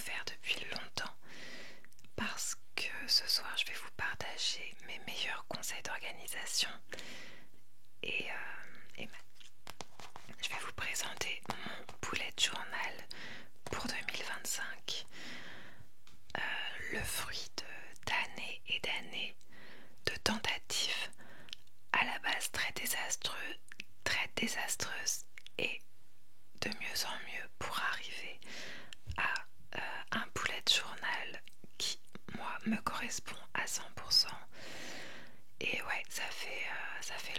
faire depuis longtemps parce que ce soir je vais vous partager mes meilleurs conseils d'organisation et, je vais vous présenter mon bullet journal pour 2025, le fruit d'années et d'années de tentatives à la base très désastreuses et de mieux en mieux pour arriver à un bullet journal qui, moi, me correspond à 100%. Et ouais, ça fait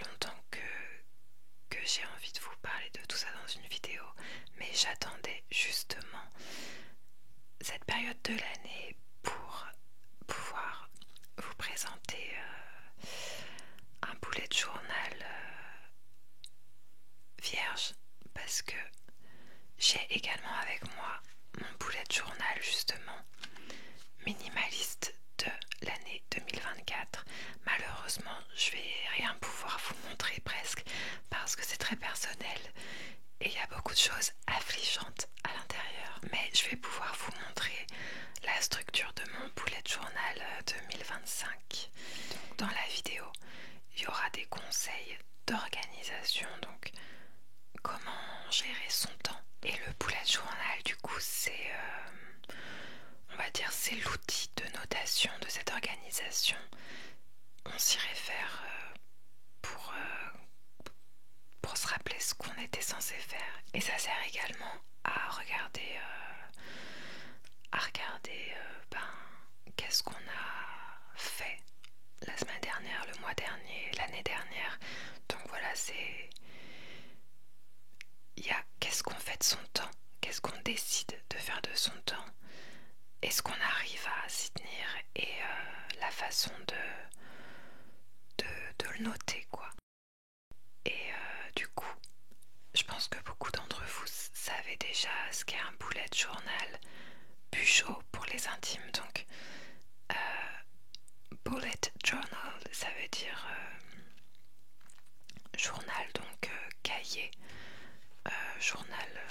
longtemps que j'ai envie de vous parler de tout ça dans une vidéo, mais j'attendais justement cette période de l'année pour pouvoir vous présenter un bullet journal vierge, parce que j'ai également avec moi mon bullet journal justement minimaliste de l'année 2024. Malheureusement, je vais rien pouvoir vous montrer presque parce que c'est très personnel et il y a beaucoup de choses affligeantes à l'intérieur. Mais je vais pouvoir vous montrer la structure de mon bullet journal 2025. Donc, dans la vidéo, il y aura des conseils d'organisation, donc comment gérer son temps. Et le bullet journal, du coup, c'est on va dire c'est l'outil de notation de cette organisation. On s'y réfère pour se rappeler ce qu'on était censé faire. Et ça sert également à regarder qu'est-ce qu'on a fait la semaine dernière, le mois dernier, l'année dernière. Donc voilà, il y a qu'est-ce qu'on fait de son temps, qu'est-ce qu'on décide de faire de son temps, est-ce qu'on arrive à s'y tenir et la façon de le noter, quoi. Et du coup, je pense que beaucoup d'entre vous savez déjà ce qu'est un bullet journal, Bugeaud pour les intimes. Donc bullet journal, ça veut dire journal, donc cahier, journal,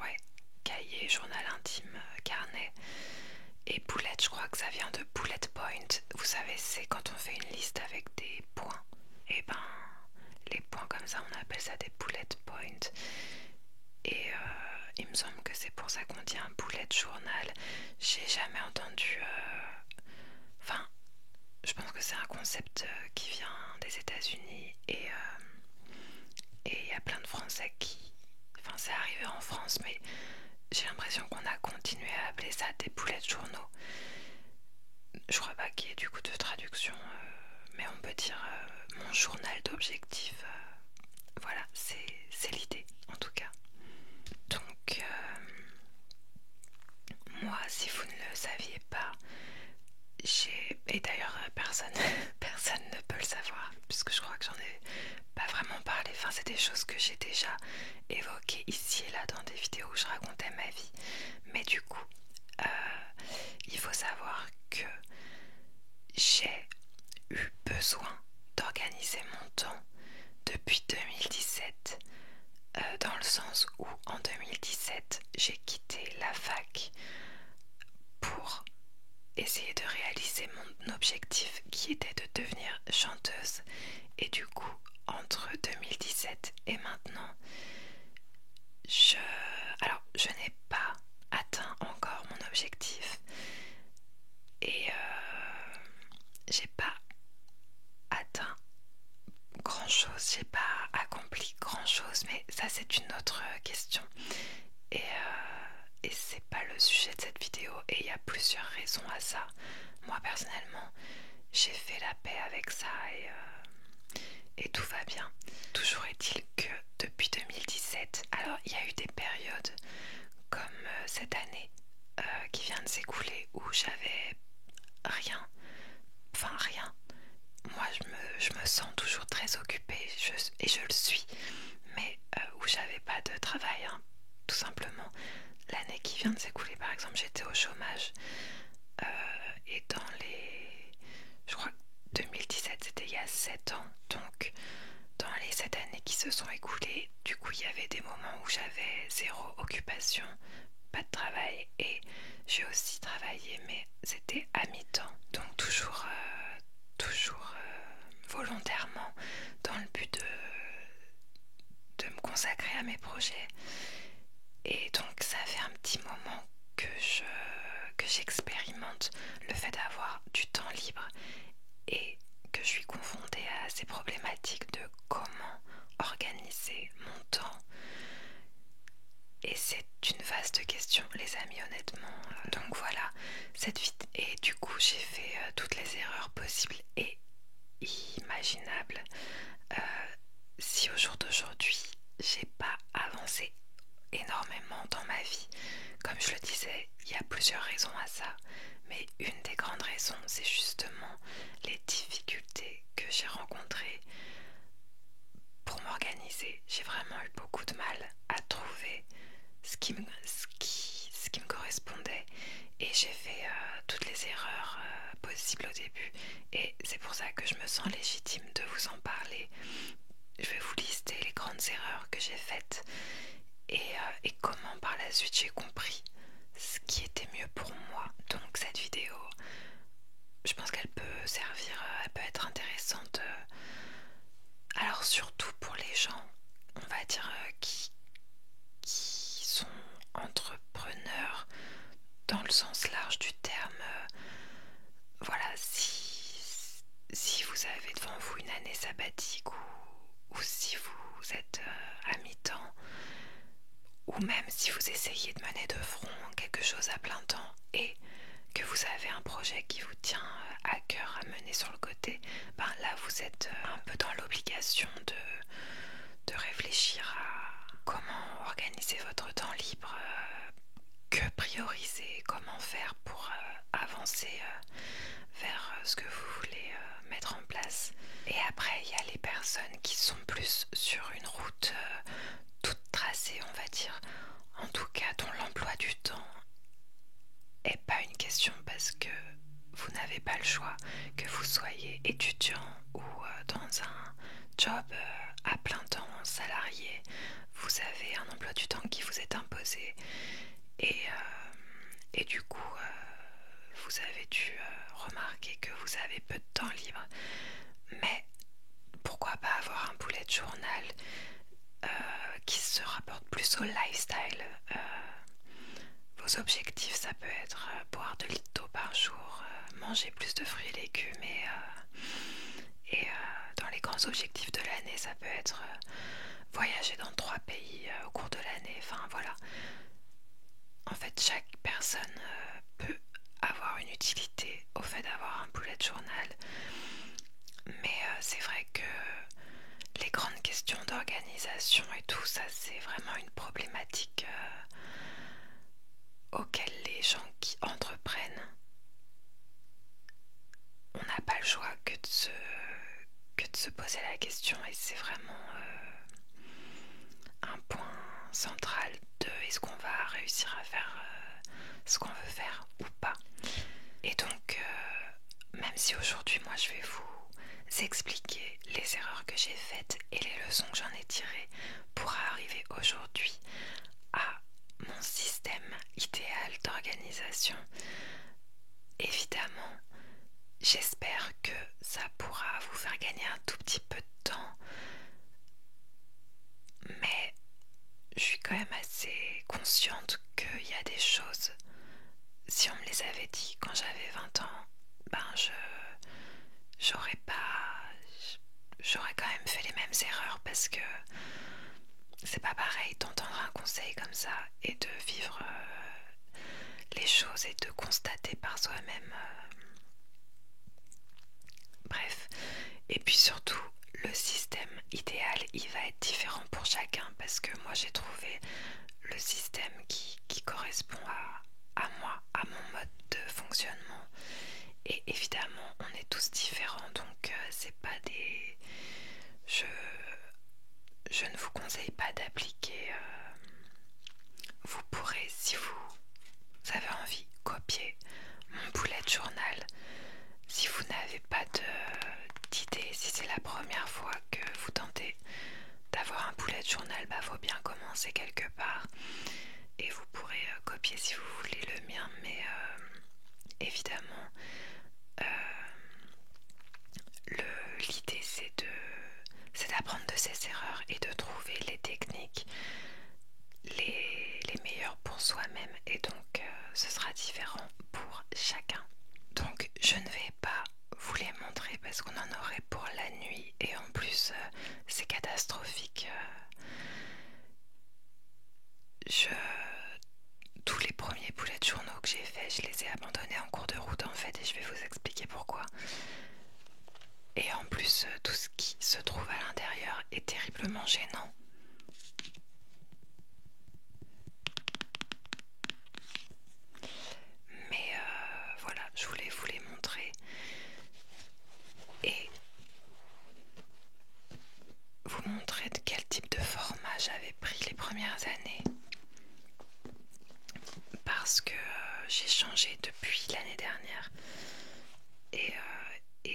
ouais, cahier, journal intime, carnet. Et bullet, je crois que ça vient de bullet point. Vous savez, c'est quand on fait une liste avec des points. Et ben, les points comme ça, on appelle ça des bullet points. Et il me semble que c'est pour ça qu'on dit un bullet journal. J'ai jamais entendu... Enfin, je pense que c'est un concept qui vient des États-Unis et il y a plein de Français qui... Enfin, c'est arrivé en France, mais j'ai l'impression qu'on a continué à appeler ça des bullet journaux. Je crois pas qu'il y ait du coup de traduction, mais on peut dire mon journal d'objectifs. Voilà, c'est l'idée en tout cas. Donc, moi, si vous ne le saviez pas, et d'ailleurs personne ne peut le savoir puisque je crois que j'en ai pas vraiment parlé. Enfin, c'est des choses que j'ai déjà évoquées ici et là dans des vidéos où je racontais ma vie. Mais du coup, il faut savoir que j'ai eu besoin d'organiser mon temps depuis 2017, dans le sens où en 2017 j'ai quitté la fac pour essayer de réaliser mon objectif qui était de devenir chanteuse. Et du coup, entre 2017 et maintenant, je n'ai pas atteint encore mon objectif et j'ai pas atteint grand chose, j'ai pas accompli grand chose, mais ça c'est une autre question et c'est pas le sujet de cette vidéo et il y a plusieurs raisons à ça. Moi personnellement, j'ai fait la paix avec ça et tout va bien. Toujours est-il que depuis 2017, alors il y a eu des périodes comme cette année qui vient de s'écouler où j'avais rien, enfin rien. Moi je me sens toujours très occupée et je le suis, mais où j'avais pas de travail, hein, tout simplement. L'année qui vient de s'écouler par exemple, j'étais au chômage et je crois que 2017 c'était il y a 7 ans, donc dans les 7 années qui se sont écoulées, du coup il y avait des moments où j'avais zéro occupation, pas de travail et J'ai aussi travaillé, mais c'était à mi-temps, donc toujours volontairement, dans le but de me consacrer à mes projets. Et donc ça fait un petit moment que j'expérimente le fait d'avoir du temps libre et que je suis confrontée à ces problématiques de comment organiser mon temps. Et c'est une vaste question, les amis, honnêtement. Donc voilà, cette vie. Et du coup, j'ai fait toutes les erreurs possibles et imaginables. Si au jour d'aujourd'hui, j'ai pas avancé énormément dans ma vie, comme je le disais, il y a plusieurs raisons à ça. Mais une des grandes raisons, c'est justement les difficultés que j'ai rencontrées pour m'organiser. J'ai vraiment eu beaucoup de mal à trouver ce qui me correspondait et j'ai fait toutes les erreurs possibles au début et c'est pour ça que je me sens légitime de vous en parler. Je vais vous lister les grandes erreurs que j'ai faites et comment par la suite j'ai compris ce qui était mieux pour moi. Donc cette vidéo, je pense qu'elle peut servir, elle peut être intéressante. Alors surtout pour les gens, on va dire qui sont entrepreneurs dans le sens large du terme. Voilà, si vous avez devant vous une année sabbatique ou si vous êtes à mi-temps ou même si vous essayez de mener de front quelque chose à plein temps et que vous avez un projet qui vous tient à cœur à mener sur le côté, ben là vous êtes un peu dans l'obligation de réfléchir à comment organiser votre temps libre, que prioriser, comment faire pour avancer vers ce que vous voulez mettre en place. Et après, il y a les personnes qui sont plus sur une route toute tracée, on va dire, en tout cas dont l'emploi du temps est pas une question parce que vous n'avez pas le choix, que vous soyez étudiant ou dans un job à plein temps salarié, vous avez un emploi du temps qui vous est imposé et du coup vous avez dû remarquer que vous avez peu de temps libre, mais pourquoi pas avoir un bullet journal qui se rapporte plus au lifestyle. Vos objectifs, ça peut être boire 2 litres d'eau par jour, manger plus de fruits et légumes et dans les grands objectifs de l'année, ça peut être voyager dans 3 pays au cours de l'année. Enfin voilà. En fait, chaque personne peut avoir une utilité au fait d'avoir un bullet journal. Mais c'est vrai que les grandes questions d'organisation et tout ça, c'est vraiment une problématique auxquelles les gens qui entreprennent, on n'a pas le choix que de se poser la question et c'est vraiment un point central de est-ce qu'on va réussir à faire ce qu'on veut faire ou pas. Et donc, même si aujourd'hui moi je vais vous expliquer les erreurs que j'ai faites et les leçons que j'en ai tirées pour arriver aujourd'hui à mon système idéal d'organisation, évidemment, j'espère que ça pourra vous faire gagner un tout petit peu de temps, mais je suis quand même assez consciente qu'il y a des choses, si on me les avait dit quand j'avais 20 ans, ben j'aurais quand même fait les mêmes erreurs parce que c'est pas pareil d'entendre un conseil comme ça et de vivre les choses et de constater par soi-même. Bref, et puis surtout le système idéal il va être différent pour chacun parce que moi j'ai trouvé le système qui correspond à moi, à mon mode de fonctionnement et évidemment on est tous différents donc c'est pas des... Je ne vous conseille pas d'appliquer. Vous pourrez, si vous avez envie, copier mon bullet journal. Si vous n'avez pas d'idée, si c'est la première fois que vous tentez d'avoir un bullet journal, faut bien commencer quelque part. Et vous pourrez copier si vous voulez le mien, mais évidemment, l'idée c'est d'apprendre de ses erreurs et de trouver les techniques les meilleures pour soi-même, et donc ce sera différent pour chacun. Donc je ne vais pas vous les montrer parce qu'on en aurait pour la nuit, et en plus c'est catastrophique. Tous les premiers bullet journaux que j'ai faits, je les ai abandonnés en cours de route en fait, et je vais vous expliquer pourquoi. Et en plus, tout ce qui se trouve à l'intérieur est terriblement gênant. Mais voilà, je voulais vous les montrer et vous montrer de quel type de format j'avais pris les premières années. Parce que j'ai changé depuis l'année dernière et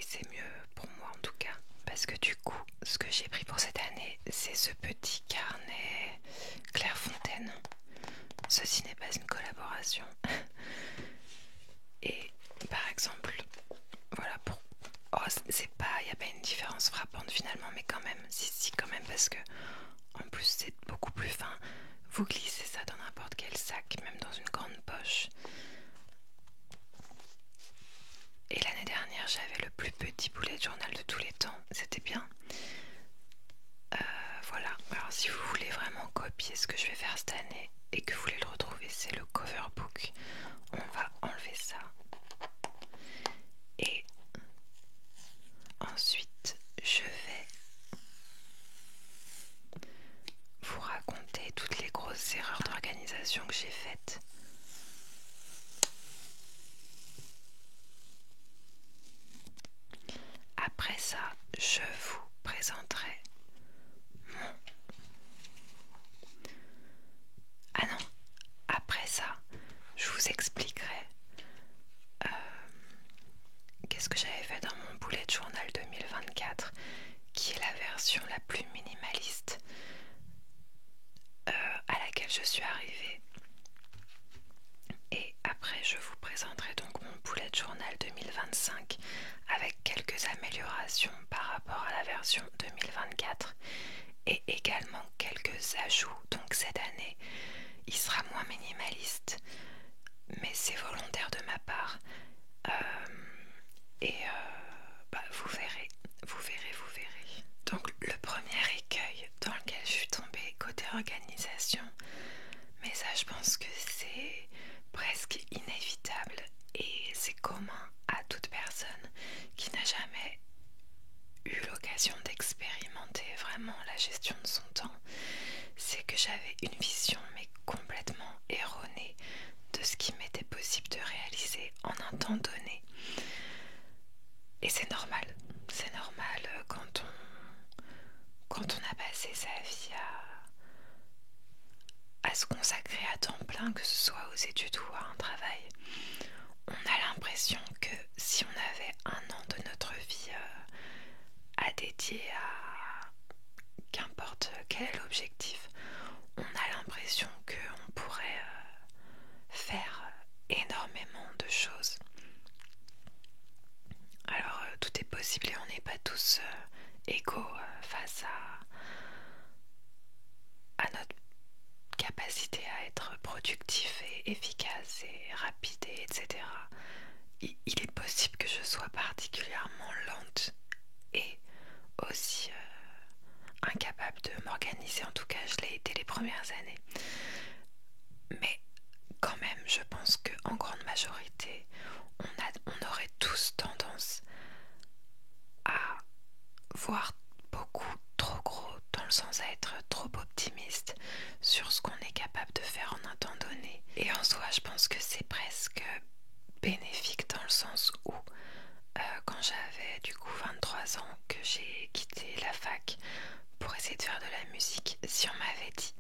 c'est mieux pour moi en tout cas. Parce que du coup, ce que j'ai pris pour cette année, c'est ce petit carnet Clairefontaine. Ceci n'est pas une collaboration. Et par exemple, voilà, c'est pas, il n'y a pas une différence frappante finalement, mais quand même, si quand même, parce que en plus c'est beaucoup plus fin. Vous glissez ça dans n'importe quel sac, même dans une grande poche. Et l'année dernière, j'avais le plus petit bullet journal de tous les temps. C'était bien. Voilà. Alors si vous voulez vraiment copier ce que je vais faire cette année et que vous voulez le retrouver, c'est le cover book. On va enlever ça. Et ensuite, je vais vous raconter toutes les grosses erreurs d'organisation que j'ai faites. Après ça, je vous présenterai mon... Ah non, après ça, je vous expliquerai qu'est-ce que j'avais fait dans mon bullet journal 2024, qui est la version la plus minimaliste à laquelle je suis arrivée. Et après, je vous présenterai donc mon bullet journal 2025 avec quelques améliorations par rapport à la version 2024 et également quelques ajouts. Donc cette année, il sera moins minimaliste, mais c'est volontaire de ma part. Vous verrez, vous verrez, vous verrez. Donc le premier écueil dans lequel je suis tombée côté organisation, mais ça je pense que c'est presque inévitable et c'est commun à toute personne qui n'a jamais eu l'occasion d'expérimenter vraiment la gestion de son temps, c'est que j'avais une vision mais complètement erronée de ce qui m'était possible de réaliser en un temps donné. Et c'est normal quand on a passé sa vie à se consacrer à temps plein, que ce soit aux études ou à un travail. On a l'impression que si on avait un an de notre vie à dédier à qu'importe quel est l'objectif, on a l'impression qu'on pourrait faire énormément de choses. Alors tout est possible et on n'est pas tous égaux face à notre capacité à être productif et efficace et rapide, etc. Il est possible que je sois particulièrement lente et aussi incapable de m'organiser. En tout cas, je l'ai été les premières années. Mais quand même, je pense qu'en grande majorité, on aurait tous tendance à voir beaucoup trop gros, dans le sens à être trop optimiste sur ce qu'on est capable de faire en un temps donné. Et en soi, je pense que c'est presque bénéfique dans le sens où quand j'avais du coup 23 ans, que j'ai quitté la fac pour essayer de faire de la musique, si on m'avait dit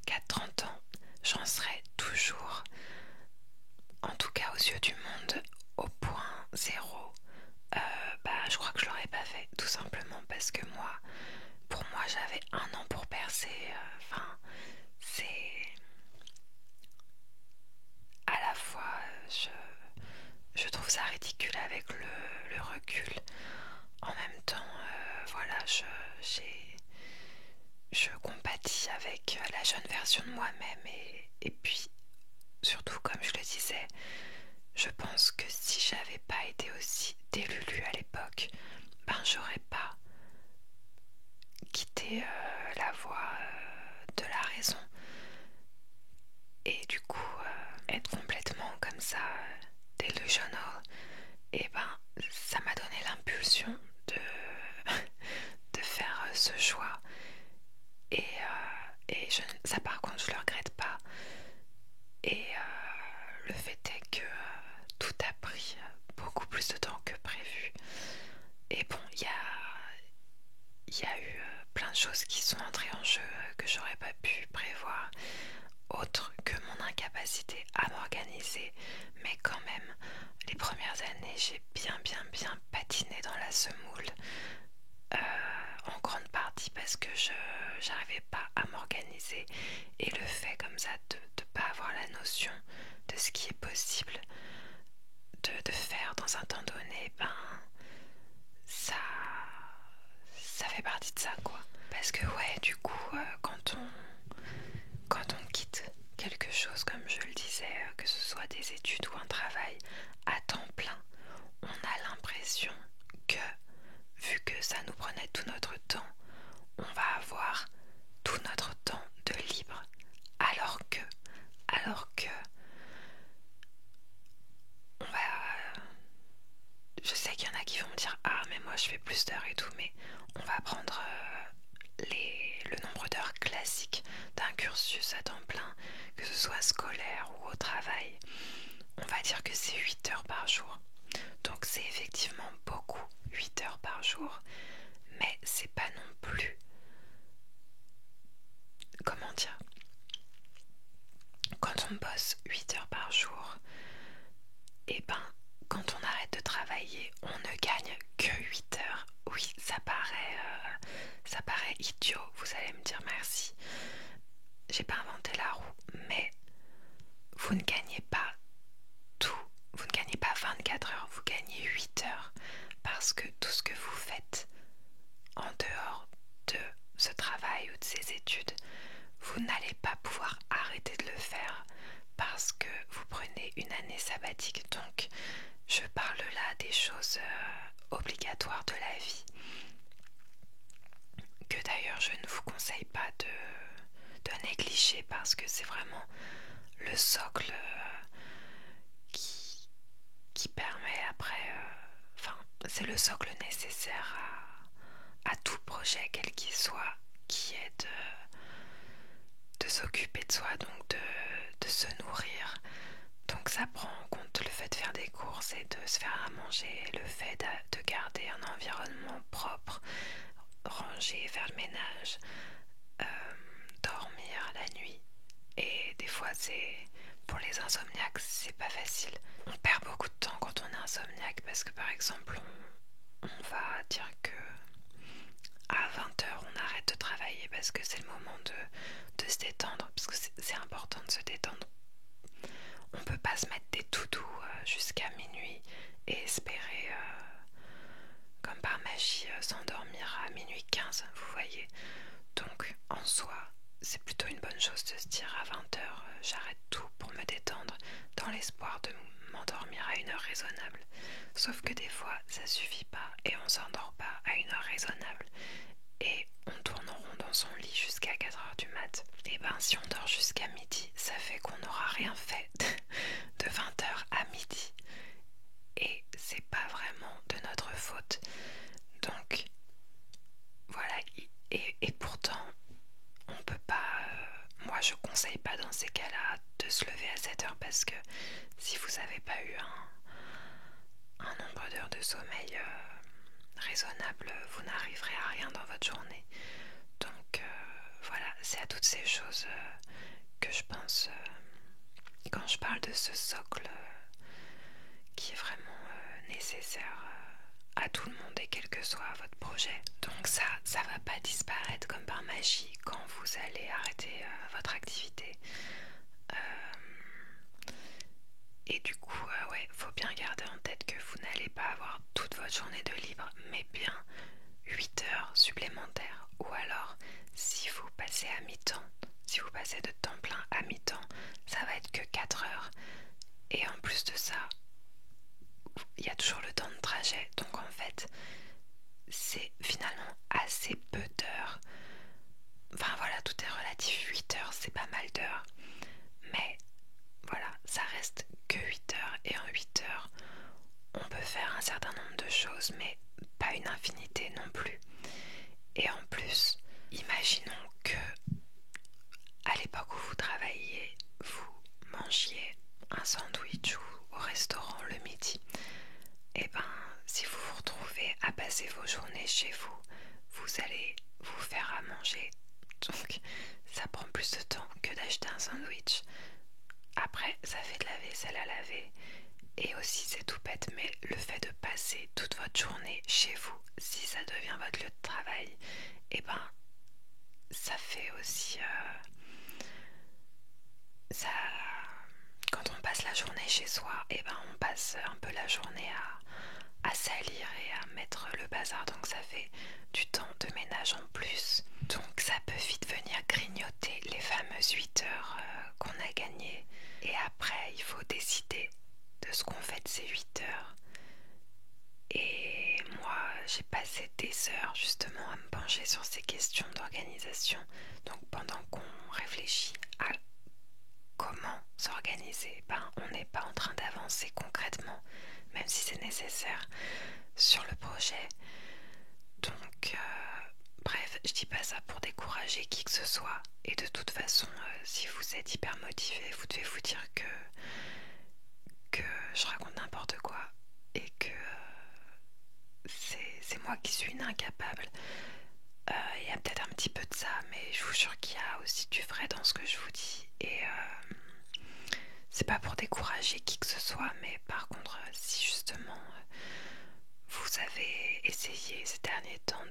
qu'à 30 ans j'en serais toujours, en tout cas aux yeux du monde, au point zéro, je crois que je l'aurais pas fait, tout simplement parce que pour moi j'avais un an pour percer. C'est à la fois je trouve ça ridicule avec le recul. En même temps, voilà, je compatis avec la jeune version de moi-même et puis surtout, comme je le disais, je pense que si j'avais pas été aussi délulu à l'époque, ben j'aurais pas quitté la voie de la raison. Et du coup, être complètement comme ça, delusional, et ben ça m'a donné l'impulsion de, de faire ce choix. Ça par contre je le regrette pas. Et le fait est que tout a pris beaucoup plus de temps que prévu. Et bon, il y a eu plein de choses qui sont entrées en jeu que j'aurais pas pu prévoir, autre que mon incapacité à m'organiser. Mais quand même, les premières années, j'ai bien patiné dans la semoule. En grande partie parce que je n'arrivais pas à m'organiser, et le fait comme ça de ne pas avoir la notion de ce qui est possible de faire dans un temps donné, ben ça fait partie de ça, quoi. Parce que ouais, du coup, quand on quitte quelque chose, comme je le disais, que ce soit des études ou un travail à temps plein, on a l'impression que, vu que ça nous prenait tout notre temps, on va avoir tout notre temps de libre, alors que on va, je sais qu'il y en a qui vont me dire ah mais moi je fais plus d'heures et tout, mais on va prendre le nombre d'heures classiques d'un cursus à temps plein, que ce soit scolaire ou au travail. On va dire que c'est 8 heures par jour. Donc c'est effectivement beaucoup, 8 heures par jour, mais c'est pas non plus, comment dire, quand on bosse 8 heures par jour, et ben quand on arrête de travailler, on ne gagne que 8 heures. Oui, ça paraît idiot, vous allez me dire merci. J'ai pas inventé la roue, mais vous ne gagnez pas tout. Vous ne gagnez pas 24 heures, vous gagnez 8 heures. Parce que tout ce que vous faites en dehors de ce travail ou de ces études, vous n'allez pas pouvoir arrêter de le faire parce que vous prenez une année sabbatique. Donc je parle là des choses obligatoires de la vie, que d'ailleurs je ne vous conseille pas de négliger, parce que c'est vraiment le socle qui permet après, enfin c'est le socle nécessaire à tout projet quel qu'il soit, qui est de s'occuper de soi, donc de se nourrir. Donc ça prend en compte le fait de faire des courses et de se faire à manger, le fait de garder un environnement propre, ranger, faire le ménage, dormir la nuit. Et des fois pour les insomniaques c'est pas facile. On perd beaucoup de temps quand on est insomniaque, parce que par exemple on va dire que à 20 h on arrête de travailler parce que c'est le moment de se détendre, parce que c'est important de se détendre. On peut pas se mettre des to-do jusqu'à minuit et espérer comme par magie s'endormir à minuit 15, vous voyez. Donc en soi c'est plutôt une bonne chose de se dire à 20 h j'arrête tout pour me détendre, dans l'espoir de m'endormir à une heure raisonnable. Sauf que des fois ça suffit pas et on s'endort pas à une heure raisonnable, et on tourne en rond dans son lit jusqu'à 4 h du mat. Et ben si on dort jusqu'à midi, ça fait qu'on n'aura rien fait de 20 h à midi, et c'est pas vraiment de notre faute. Donc voilà, et pourtant on peut pas, moi je conseille pas dans ces cas-là de se lever à 7 h, parce que si vous n'avez pas eu un nombre d'heures de sommeil raisonnable, vous n'arriverez à rien dans votre journée. Donc voilà, c'est à toutes ces choses que je pense quand je parle de ce socle qui est vraiment nécessaire à tout le monde, et quel que soit votre projet. Donc ça va pas disparaître comme par magie quand vous allez arrêter votre activité. Et du coup, ouais, faut bien garder en tête que vous n'allez pas avoir toute votre journée de libre, mais bien 8 heures supplémentaires. Ou alors, si vous passez à mi-temps, si vous passez de temps plein à mi-temps, ça va être que 4 heures. Et en plus de ça, il y a toujours le temps de trajet. Donc en fait, c'est finalement assez peu d'heures. Enfin voilà, tout est relatif. 8 heures, c'est pas mal d'heures. Mais voilà, ça reste que 8 heures. Et en 8 heures, on peut faire un certain nombre de choses, mais pas une infinité non plus. Et en plus, imaginons que à l'époque où vous travailliez, vous mangiez un sandwich ou au restaurant le midi. Et ben, si vous vous retrouvez à passer vos journées chez vous, vous allez vous faire à manger. Donc, ça prend plus de temps que d'acheter un sandwich. Après, ça fait de la vaisselle à laver. Et aussi, c'est tout bête, mais le fait de passer toute votre journée chez vous, si ça devient votre lieu de travail, et ben, ça fait aussi... ça, quand on passe la journée chez soi, et ben, on passe un peu la journée à salir et à mettre le bazar. Donc ça fait du temps de ménage en plus. Donc ça peut vite venir grignoter les fameuses 8 heures qu'on a gagnées. Et après, il faut décider de ce qu'on fait de ces 8 heures. Et moi, j'ai passé des heures justement à me pencher sur ces questions d'organisation. Donc pendant qu'on réfléchit à comment s'organiser, ben, on n'est pas en train d'avancer concrètement, même si c'est nécessaire, sur le projet. Donc, bref, je dis pas ça pour décourager qui que ce soit. Et de toute façon, si vous êtes hyper motivé, vous devez vous dire que je raconte n'importe quoi et que c'est moi qui suis une incapable. Il y a peut-être un petit peu de ça, mais je vous jure qu'il y a aussi du vrai dans ce que je vous dis. Et c'est pas pour décourager qui que ce soit, mais par contre, si justement vous avez essayé ces derniers temps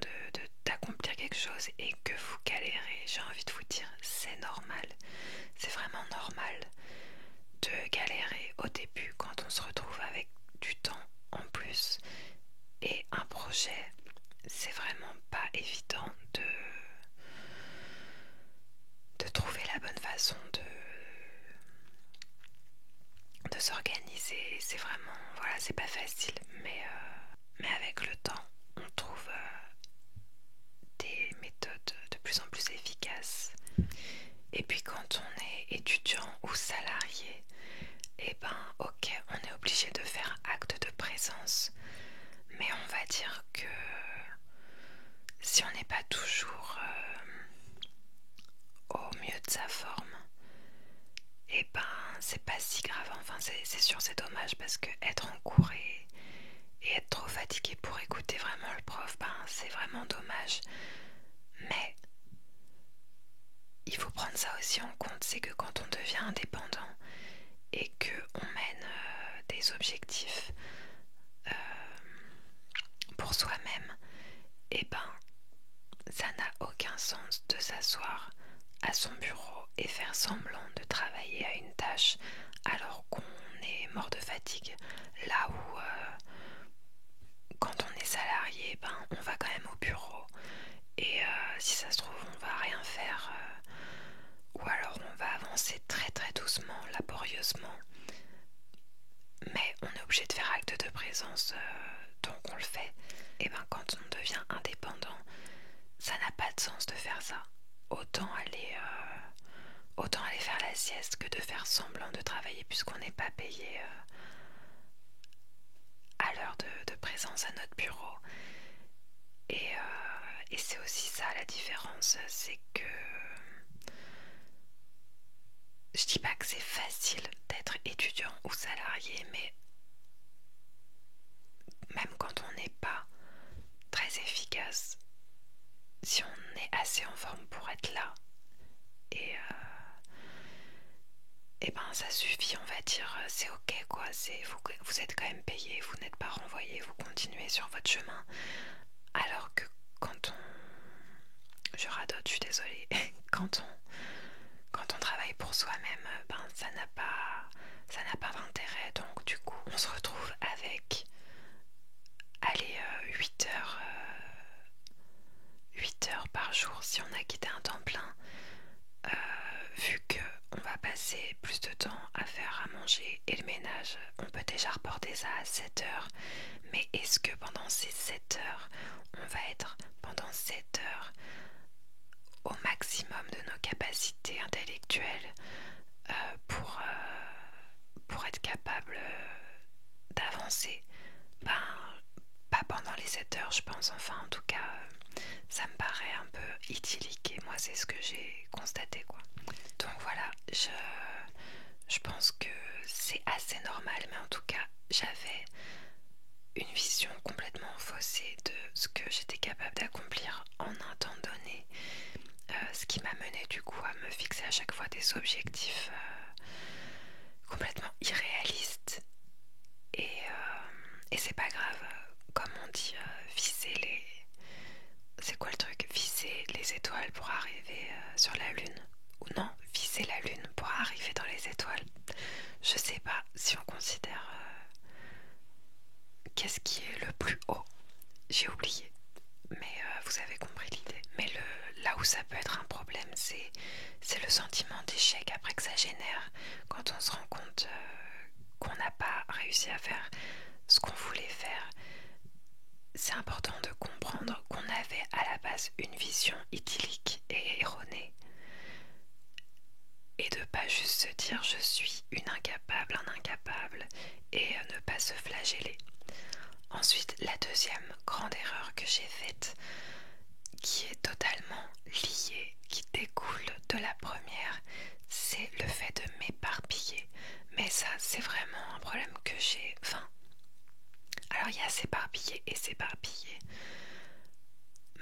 d'accomplir quelque chose et que vous galérez, j'ai envie de vous dire, c'est normal. C'est vraiment normal de galérer au début quand on se retrouve avec du temps en plus. Et un projet, c'est vraiment pas évident de trouver la bonne façon de s'organiser. C'est vraiment, voilà, c'est pas facile, mais avec le temps, on trouve des méthodes de plus en plus efficaces. Et puis quand on est étudiant ou salarié, eh ben ok, on est obligé de faire acte de présence, mais on va dire que si on n'est pas toujours au mieux de sa forme, eh ben c'est pas si grave. Enfin c'est sûr, c'est dommage parce que être en cours et être trop fatigué pour écouter vraiment le prof, ben c'est vraiment dommage. Mais il faut prendre ça aussi en compte, c'est que quand on devient indépendant et qu'on mène des objectifs pour soi-même, et ben ça n'a aucun sens de s'asseoir à son bureau et faire semblant de travailler à une tâche alors qu'on est mort de fatigue. Là où quand on est salarié, ben on va quand même au bureau et si ça se trouve on va rien faire ou alors on va avancer très très doucement, laborieusement, mais on est obligé de faire acte de présence, donc on le fait. Et ben quand on devient indépendant, ça n'a pas de sens de faire ça. Autant aller faire la sieste que de faire semblant de travailler puisqu'on n'est pas payé à l'heure de présence à notre bureau. Et c'est aussi ça la différence, c'est que je dis pas que c'est facile d'être étudiant ou salarié, mais même quand on n'est pas très efficace, si on est assez en forme pour être là, et ben ça suffit, on va dire, c'est ok quoi, vous êtes quand même payé, vous n'êtes pas renvoyé, vous continuez sur votre chemin. Alors que quand on... Je radote, je suis désolée. Quand quand on travaille pour soi-même, ça n'a pas d'intérêt. Donc du coup, on se retrouve avec, allez, 8 heures, 8 heures par jour si on a quitté un temps plein. Vu qu'on va passer plus de temps à faire à manger et le ménage, on peut déjà reporter ça à 7 heures. Mais est-ce que pendant ces 7 heures, on va être pendant 7 heures au maximum de nos capacités intellectuelles pour être capable d'avancer? Ben, pas pendant les 7 heures, je pense. Enfin, en tout cas, ça me paraît un peu idyllique et moi, c'est ce que j'ai constaté, quoi. Donc voilà, je pense que c'est assez normal, mais en tout cas, j'avais une vision complètement faussée de ce que j'étais capable d'accomplir en un temps donné, ce qui m'a mené du coup à me fixer à chaque fois des objectifs complètement irréalistes. Et c'est pas grave, comme on dit, viser les... C'est quoi le truc? Viser les étoiles pour arriver sur la lune? Ou non, viser la lune pour arriver dans les étoiles. Je sais pas si on considère qu'est-ce qui est le plus haut. J'ai oublié, mais vous avez compris l'idée. Mais là où ça peut être un problème, c'est le sentiment d'échec après que ça génère, quand on se rend compte qu'on n'a pas réussi à faire ce qu'on voulait faire. C'est important de comprendre qu'on avait à la base une vision idyllique et erronée, et de pas juste se dire je suis une incapable, un incapable, et ne pas se flageller. Ensuite, la deuxième grande erreur que j'ai faite, qui est totalement liée, qui découle de la première, c'est le fait de m'éparpiller. Mais ça, c'est vraiment un problème que j'ai. Enfin, alors il y a s'éparpiller et s'éparpiller.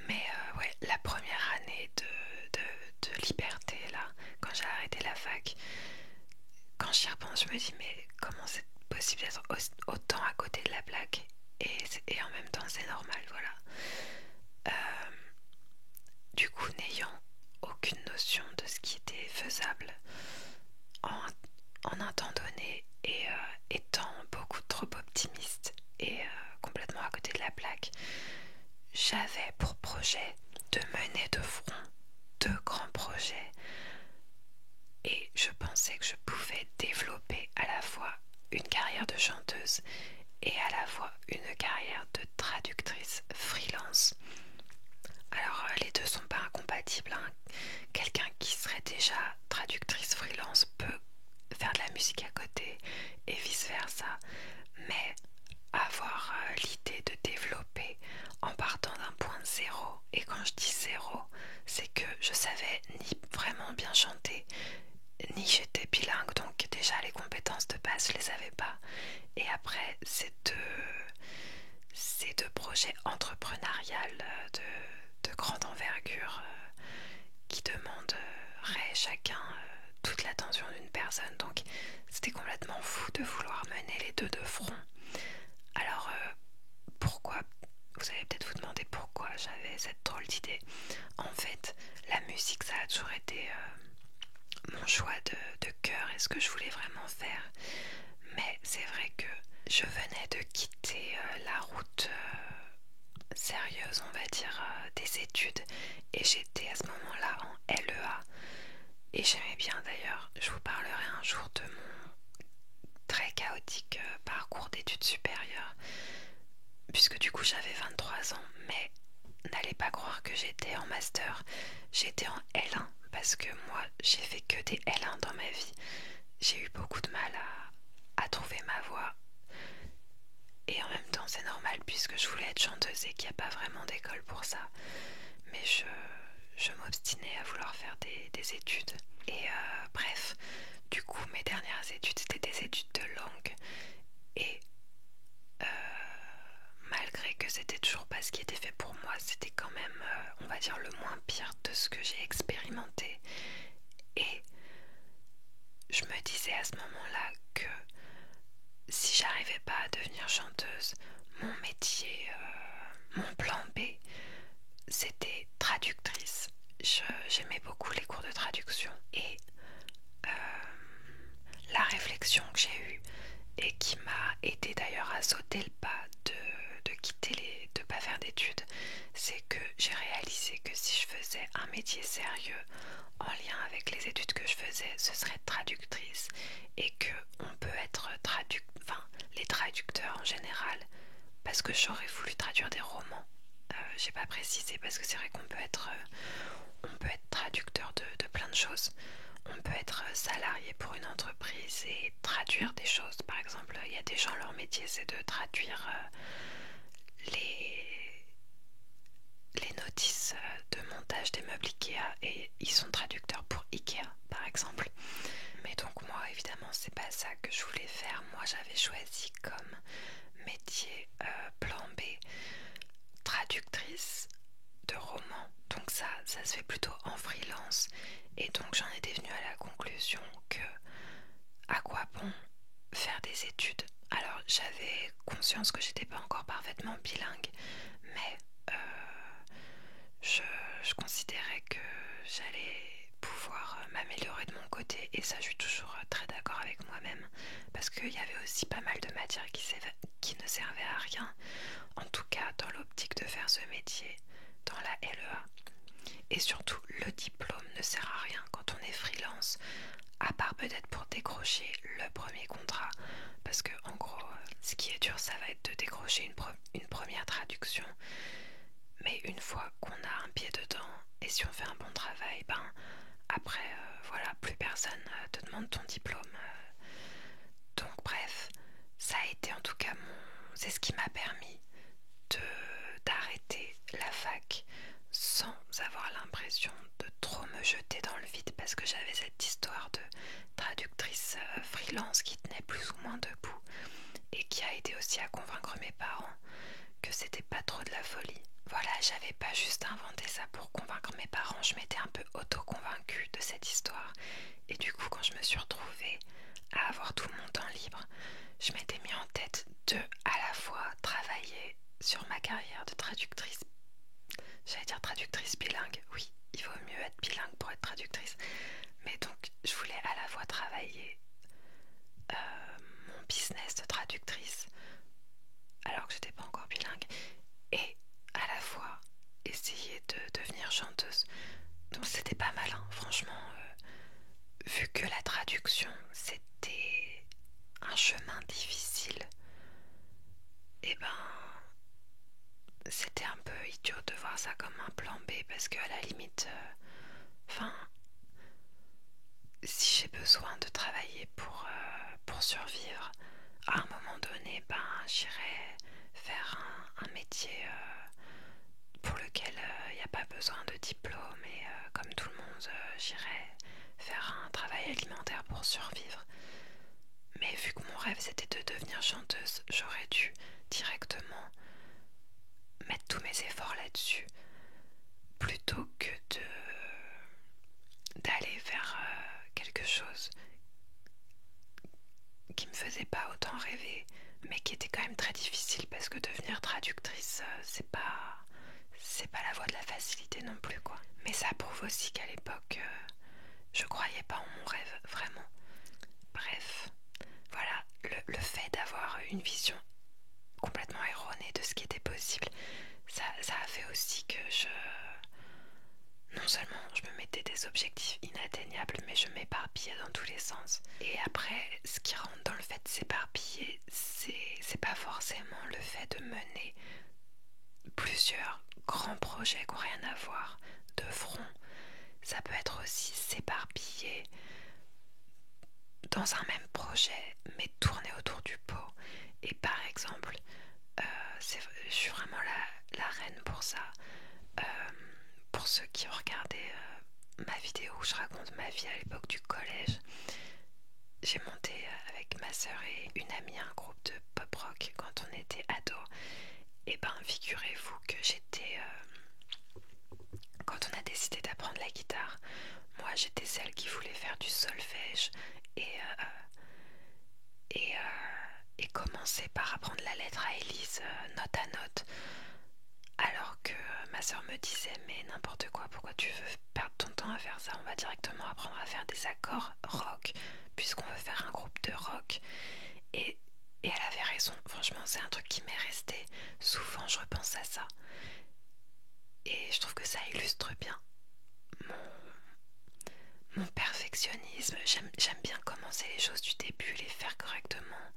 Mais ouais, la première année de liberté, là, quand j'ai arrêté la fac, quand j'y repense, je me dis mais comment c'est possible d'être autant à côté de la plaque et en même temps c'est normal, voilà. Du coup, n'ayant aucune notion de ce qui était faisable en un temps donné et étant beaucoup trop optimiste et complètement à côté de la plaque, j'avais pour projet de mener de front 2 grands projets et je pensais que je pouvais développer à la fois une carrière de chanteuse et à la fois une carrière de traductrice freelance. Alors les deux sont pas incompatibles, hein. Quelqu'un qui serait déjà traductrice freelance peut faire de la musique à côté et vice versa, mais avoir l'idée de développer en partant d'un point zéro, et quand je dis zéro, c'est que je savais ni vraiment bien chanter, ni j'étais bilingue, donc déjà les compétences de base je les avais pas, et après ces deux projets entrepreneuriales de grande envergure qui demanderaient chacun toute l'attention d'une personne, donc c'était complètement fou de vouloir mener les deux de front. Alors pourquoi? Vous allez peut-être vous demander pourquoi j'avais cette drôle d'idée. En fait, la musique, ça a toujours été mon choix de cœur et ce que je voulais vraiment faire. Mais c'est vrai que je venais de quitter la route sérieuse, on va dire, des études, et j'étais à ce moment-là en LEA. Et j'aimais bien d'ailleurs, je vous parlerai un jour de mon très chaotique parcours d'études supérieures, puisque du coup j'avais 23 ans, mais n'allez pas croire que j'étais en master, j'étais en L1, parce que moi j'ai fait que des L1 dans ma vie. J'ai eu beaucoup de mal à trouver ma voie, et en même temps c'est normal puisque je voulais être chanteuse et qu'il n'y a pas vraiment d'école pour ça, mais je m'obstinais à vouloir faire des études. Et bref, du coup mes dernières études c'était des études de langue, et malgré que c'était toujours pas ce qui était fait pour moi, c'était quand même, on va dire, le moins pire de ce que j'ai expérimenté. Et je me disais à ce moment-là que si j'arrivais pas à devenir chanteuse, mon métier, mon plan B, c'était traductrice. J'aimais beaucoup les cours de traduction, et la réflexion que j'ai eue et qui m'a aidé d'ailleurs à sauter le pas de quitter de pas faire d'études, c'est que j'ai réalisé que si je faisais un métier sérieux en lien avec les études que je faisais, ce serait traductrice, et que on peut être les traducteurs en général, parce que j'aurais voulu traduire des romans. J'ai pas précisé parce que c'est vrai on peut être traducteur de plein de choses. On peut être salarié pour une entreprise et traduire des choses. Par exemple, il y a des gens, leur métier c'est de traduire les, les notices de montage des meubles Ikea, et ils sont traducteurs pour Ikea par exemple. Mais donc moi évidemment c'est pas ça que je voulais faire. Moi j'avais choisi comme métier plan B traductrice de romans. Donc ça se fait plutôt en freelance, et donc j'en étais venue à la conclusion que à quoi bon faire des études. Alors j'avais conscience que j'étais pas encore parfaitement bilingue, mais je considérais que j'allais pouvoir m'améliorer de mon côté, et ça je suis toujours très d'accord avec moi-même, parce qu'il y avait aussi pas mal de matières qui ne servaient à rien, en tout cas dans l'optique de faire ce métier dans la LEA. Et surtout, le diplôme ne sert à rien quand on est freelance, à part peut-être pour décrocher le premier contrat, parce que en gros, ce qui est dur, ça va être de décrocher une première traduction. Mais une fois qu'on a un pied dedans, et si on fait un bon travail, ben après, voilà, plus personne te demande ton diplôme. Donc bref, ça a été en tout cas c'est ce qui m'a permis d'arrêter la fac sans avoir l'impression de trop me jeter dans le vide, parce que j'avais cette histoire de traductrice freelance qui tenait plus ou moins debout, et qui a aidé aussi à convaincre mes parents que c'était pas trop de la folie. Voilà, j'avais pas juste inventé ça pour convaincre mes parents, je m'étais un peu auto-convaincue de cette histoire. Et du coup, quand je me suis retrouvée à avoir tout mon temps libre, je m'étais mis en tête de à la fois travailler sur ma carrière de traductrice. J'allais dire traductrice bilingue, oui, il vaut mieux être bilingue pour être traductrice. Mais donc, je voulais à la fois travailler mon business de traductrice, alors que j'étais pas encore bilingue, et à la fois essayer de devenir chanteuse. Donc c'était pas mal, hein, franchement. Vu que la traduction, c'était un chemin difficile, et ben c'était un peu idiot de voir ça comme un plan B, parce qu'à la limite, si j'ai besoin de travailler pour survivre, à un moment donné, ben j'irai faire un métier pour lequel il n'y a pas besoin de diplôme, et comme tout le monde, j'irai faire un travail alimentaire pour survivre. Mais vu que mon rêve c'était de devenir chanteuse, j'aurais dû directement mettre tous mes efforts là-dessus, plutôt que d'aller vers quelque chose qui me faisait pas autant rêver, mais qui était quand même très difficile, parce que devenir traductrice, c'est pas la voie de la facilité non plus, quoi. Mais ça prouve aussi qu'à l'époque, je croyais pas en mon rêve, vraiment. Bref, voilà, le fait d'avoir une vision complètement erronée de ce qui était possible, ça a fait aussi que non seulement je me mettais des objectifs inatteignables, mais je m'éparpillais dans tous les sens. Et après, ce qui rentre dans le fait de s'éparpiller, c'est pas forcément le fait de mener plusieurs grands projets qui n'ont rien à voir de front. Ça peut être aussi s'éparpiller dans un même projet, mais tourner autour du pot. Et par exemple, je suis vraiment la reine pour ça. Pour ceux qui ont regardé ma vidéo où je raconte ma vie à l'époque du collège, j'ai monté avec ma soeur et une amie un groupe de pop rock quand on était ado. Et ben figurez-vous que quand on a décidé d'apprendre la guitare, moi j'étais celle qui voulait faire du solfège et, commencer par apprendre la lettre à Élise note à note, alors que ma soeur me disait mais n'importe quoi, pourquoi tu veux perdre ton temps à faire ça, on va directement apprendre à faire des accords rock puisqu'on veut faire un groupe de rock. Et elle avait raison, franchement c'est un truc qui m'est resté, souvent je repense à ça et je trouve que ça illustre bien mon perfectionnisme. J'aime bien commencer les choses du début, les faire correctement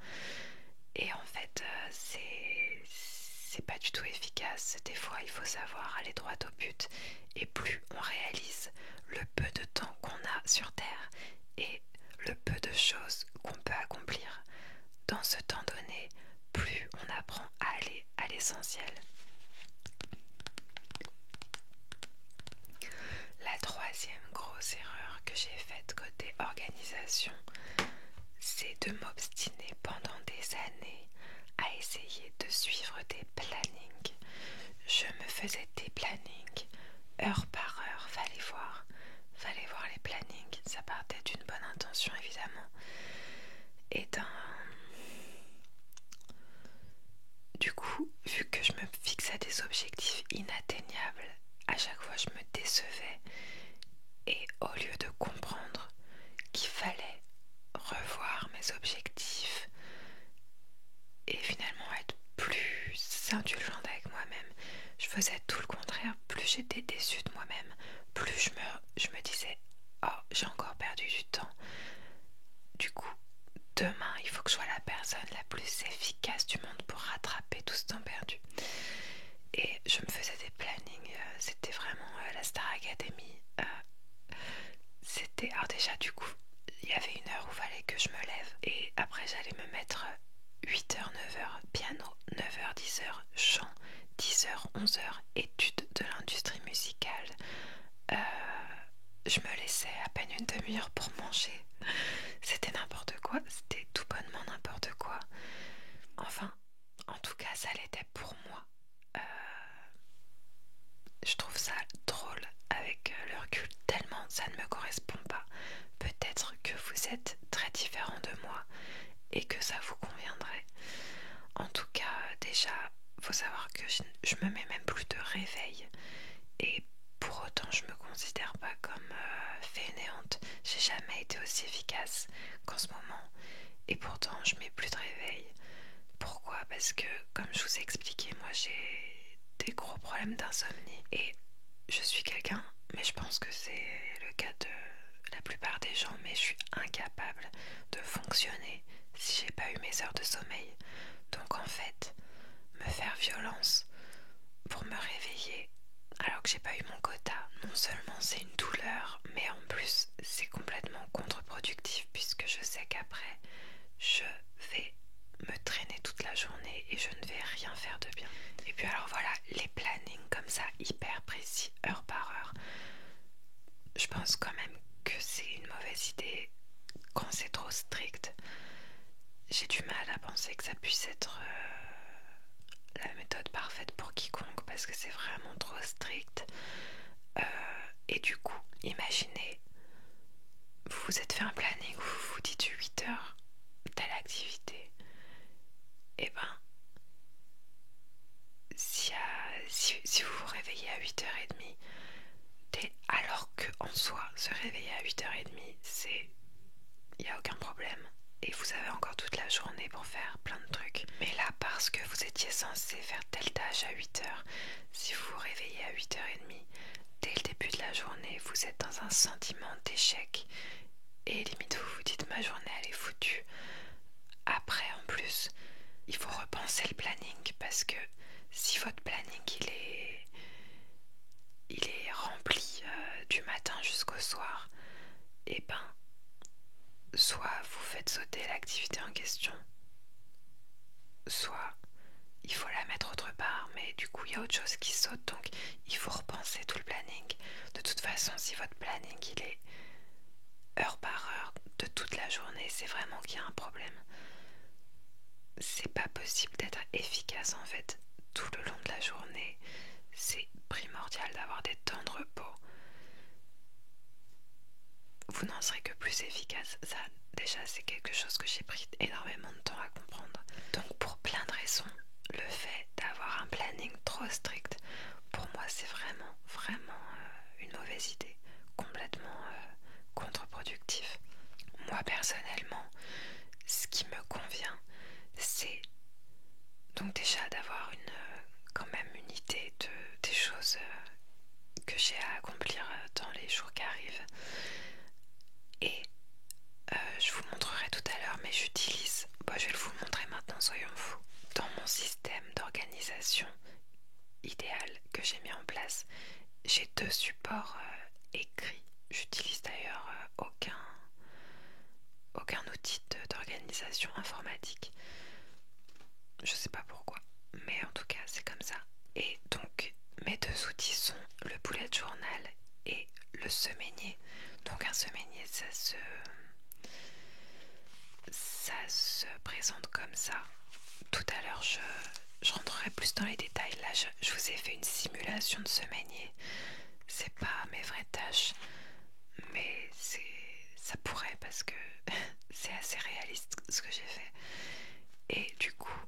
et en fait c'est pas du tout efficace. Des fois il faut savoir aller droit au but et plus on réalise le peu de temps qu'on a sur Terre et le peu de choses qu'on peut accomplir dans ce temps donné, plus on apprend à aller à l'essentiel. La troisième grosse erreur que j'ai faite côté organisation, c'est de m'obstiner pendant des années à essayer de suivre des plannings. Je me faisais des plannings heure par heure, fallait voir les plannings, ça partait d'une bonne intention évidemment. Et du coup, vu que je me fixais des objectifs inatteignables, à chaque fois je me décevais et au lieu de comprendre qu'il fallait revoir mes objectifs et finalement être plus indulgente avec moi-même, je faisais tout le contraire. Plus j'étais déçue de moi-même, plus je me disais oh j'ai encore perdu du temps, du coup demain il faut que je sois la personne la plus efficace du monde pour rattraper tout ce temps perdu. Et je me faisais des plannings, c'était vraiment la Star Academy. C'était, alors déjà du coup il y avait une heure où il fallait que je me lève et après j'allais me mettre 8h, 9h piano, 9h, 10h chant, 10h, 11h études de l'industrie musicale. Je me laissais à peine une demi-heure pour manger. C'était n'importe quoi, c'était tout bonnement n'importe quoi. Enfin, en tout cas ça l'était pour moi. Je trouve ça drôle avec le recul, tellement ça ne me correspond pas. Peut-être que vous êtes très différent de moi et que ça vous conviendrait. En tout cas, déjà, faut savoir que je me mets même plus de réveil et pour autant je me considère pas comme fainéante. J'ai jamais été aussi efficace qu'en ce moment et pourtant je mets plus de réveil. Pourquoi? Parce que comme je vous ai expliqué, moi j'ai des gros problèmes d'insomnie et je suis quelqu'un, mais je pense que c'est le cas de la plupart des gens, mais je suis incapable de fonctionner si j'ai pas eu mes heures de sommeil. Donc en fait, me faire violence pour me réveiller alors que j'ai pas eu mon quota, non seulement c'est une douleur, mais en plus c'est complètement contre-productif puisque je sais qu'après je vais me traîner toute la journée et je ne vais rien faire de bien. Et puis alors voilà, les plannings comme ça hyper précis, heure par heure, je pense quand même que c'est une mauvaise idée quand c'est trop strict. J'ai du mal à penser que ça puisse être la méthode parfaite pour quiconque parce que c'est vraiment trop strict. Et du coup, imaginez, vous vous êtes fait un planning où vous vous dites 8 heures telle activité. Et ben, si vous vous réveillez à 8h30, alors que en soi, se réveiller à 8h30, il n'y a aucun problème. Et vous avez encore toute la journée pour faire plein de trucs. Mais là, parce que vous étiez censé faire telle tâche à 8h, si vous vous réveillez à 8h30, dès le début de la journée, vous êtes dans un sentiment d'échec. Et limite, vous vous dites ma journée elle est foutue. Après, en plus, il faut repenser le planning parce que si votre planning il est rempli du matin jusqu'au soir, et ben soit vous faites sauter l'activité en question, soit il faut la mettre autre part, mais du coup il y a autre chose qui saute, donc il faut repenser tout le planning. De toute façon, si votre planning il est heure par heure de toute la journée, c'est vraiment qu'il y a un problème. C'est pas possible d'être efficace en fait tout le long de la journée. C'est primordial d'avoir des temps de repos. Vous n'en serez que plus efficace. Ça, déjà, c'est quelque chose que j'ai pris énormément de temps à comprendre. Donc, pour plein de raisons, le fait d'avoir un planning trop strict, pour Donc déjà d'avoir quand même une idée des choses que j'ai à accomplir dans les jours qui arrivent. Et je vous montrerai tout à l'heure, mais j'utilise, je vais vous le montrer maintenant, soyons fous. Dans mon système d'organisation idéal que j'ai mis en place, j'ai 2 supports écrits. J'utilise d'ailleurs aucun outil d'organisation informatique. Je sais pas pourquoi, mais en tout cas c'est comme ça. Et donc mes 2 outils sont le bullet journal et le semainier. Donc un semainier, ça se présente comme ça. Tout à l'heure je rentrerai plus dans les détails. Là je vous ai fait une simulation de semainier. C'est pas mes vraies tâches, mais ça pourrait parce que c'est assez réaliste ce que j'ai fait. Et du coup,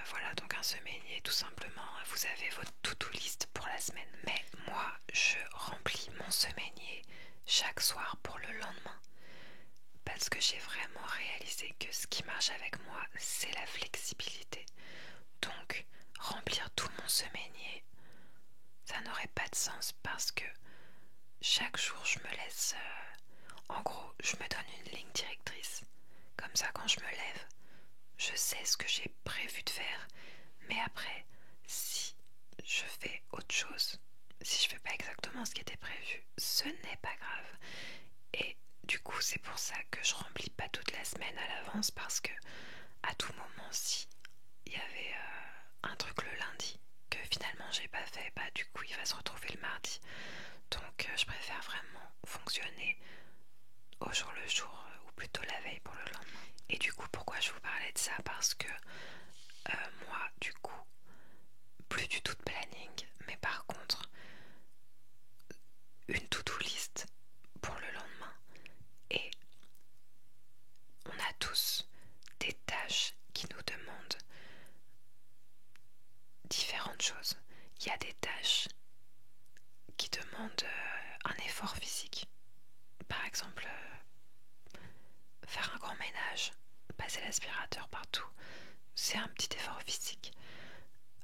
voilà, donc un semainier tout simplement. Vous avez votre to-do list pour la semaine. Mais moi, je remplis mon semainier chaque soir pour le lendemain. Parce que j'ai vraiment réalisé que ce qui marche avec moi, c'est la flexibilité. Donc, remplir tout mon semainier, ça n'aurait pas de sens parce que chaque jour, je me laisse... en gros, je me donne une ligne directrice. Comme ça, quand je me lève, je sais ce que j'ai prévu de faire. Mais après, si je fais autre chose, si je fais pas exactement ce qui était prévu, ce n'est pas grave. Et du coup, c'est pour ça que je remplis pas toute la semaine à l'avance, parce que à tout moment, si il y avait un truc le lundi que finalement j'ai pas fait, du coup il va se retrouver le mardi. Donc je préfère vraiment fonctionner au jour le jour, ou plutôt la veille pour le lendemain. Et du coup, pourquoi je vous parlais de ça? Parce que moi, du coup, plus du tout de planning, mais par contre, une to-do list pour le lendemain. Et on a tous des tâches qui nous demandent différentes choses. Il y a des tâches qui demandent un effort physique. Par exemple, faire un grand ménage, passer l'aspirateur partout, c'est un petit effort physique.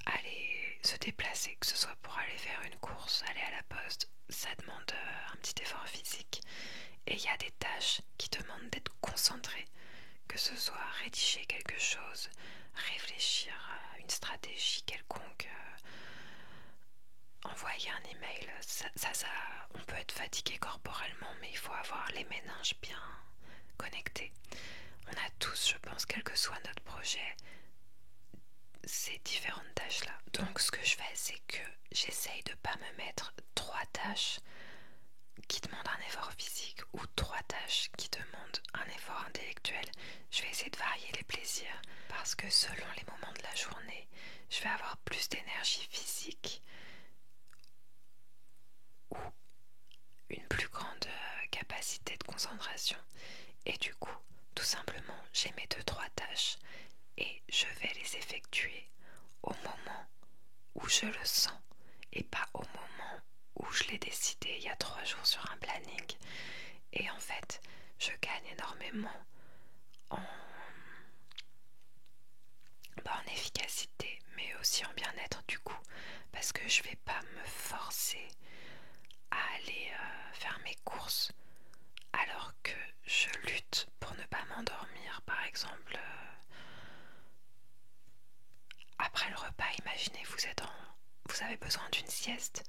Aller se déplacer, que ce soit pour aller faire une course, aller à la poste, ça demande un petit effort physique. Et il y a des tâches qui demandent d'être concentré, que ce soit rédiger quelque chose, réfléchir à une stratégie quelconque, envoyer un email. On peut être fatigué corporellement, mais il faut avoir les méninges bien connectés. On a tous, je pense, quel que soit notre projet, ces différentes tâches-là. Donc ce que je fais, c'est que j'essaye de pas me mettre 3 tâches qui demandent un effort physique ou 3 tâches qui demandent un effort intellectuel. Je vais essayer de varier les plaisirs, parce que selon les moments de la journée, je vais avoir plus d'énergie physique ou une plus grande capacité de concentration. Et du coup, tout simplement, j'ai mes 2-3 tâches et je vais les effectuer au moment où je le sens et pas au moment où je l'ai décidé il y a 3 jours sur un planning. Et en fait, je gagne énormément en efficacité, mais aussi en bien-être du coup, parce que je vais pas me forcer à aller faire mes courses alors que je lutte pour ne pas m'endormir. Par exemple, après le repas, imaginez vous avez besoin d'une sieste,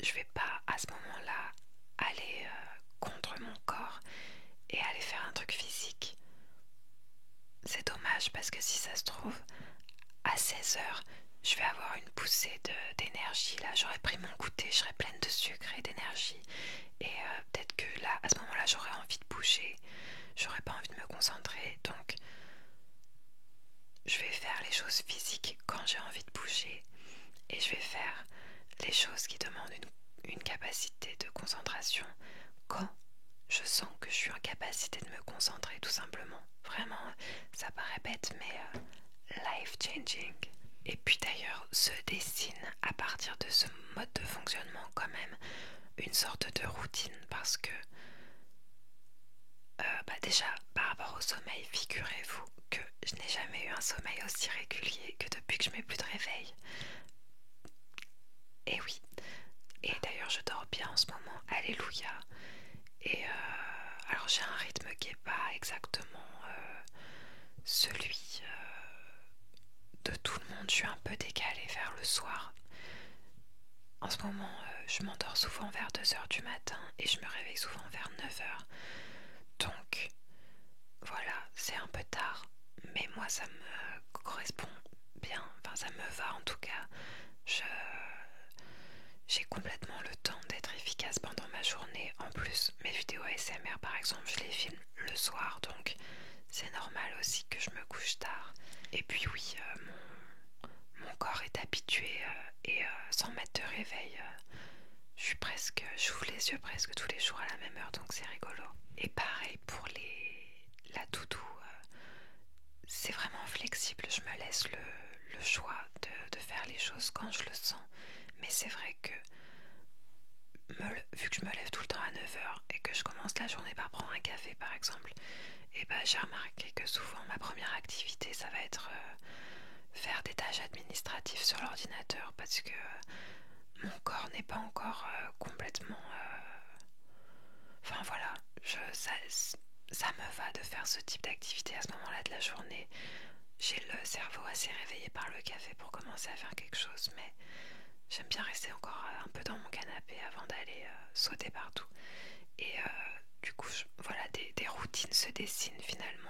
je vais pas à ce moment-là aller contre mon corps et aller faire un truc physique. C'est dommage, parce que si ça se trouve, à 16 heures, je vais avoir une poussée d'énergie. Là, j'aurais pris mon goûter, je serais pleine de sucre et d'énergie. Et peut-être que là, à ce moment-là, j'aurais envie de bouger, j'aurais pas envie de me concentrer. Donc, je vais faire les choses physiques quand j'ai envie de bouger, et je vais faire les choses qui demandent une capacité de concentration quand je sens que je suis en capacité de me concentrer, tout simplement. Vraiment, ça paraît bête, mais life changing. Et puis d'ailleurs, se dessine à partir de ce mode de fonctionnement quand même une sorte de routine, parce que Déjà, par rapport au sommeil, figurez-vous que je n'ai jamais eu un sommeil aussi régulier que depuis que je mets plus de réveil. Et oui, et d'ailleurs je dors bien en ce moment, alléluia. Et alors j'ai un rythme qui n'est pas exactement celui de tout le monde, je suis un peu décalée vers le soir. En ce moment, je m'endors souvent vers 2 heures du matin et je me réveille souvent vers 9 heures. Donc voilà, c'est un peu tard, mais moi ça me correspond bien, enfin ça me va en tout cas. Je... J'ai complètement le temps d'être efficace pendant ma journée. En plus, mes vidéos ASMR par exemple, je les filme le soir, donc c'est normal aussi que je me couche tard. Et puis oui, mon corps est habitué et sans mettre de réveil, j'ouvre les yeux presque tous les jours à la même heure, donc c'est rigolo. Et pareil pour la doudou, c'est vraiment flexible, je me laisse le choix de faire les choses quand je le sens. Mais c'est vrai que vu que je me lève tout le temps à 9 heures et que je commence la journée par prendre un café par exemple, et j'ai remarqué que souvent ma première activité ça va être faire des tâches administratives sur l'ordinateur parce que mon corps n'est pas encore complètement... Enfin voilà, ça me va de faire ce type d'activité à ce moment-là de la journée. J'ai le cerveau assez réveillé par le café pour commencer à faire quelque chose, mais j'aime bien rester encore un peu dans mon canapé avant d'aller sauter partout. Et du coup, voilà, des routines se dessinent finalement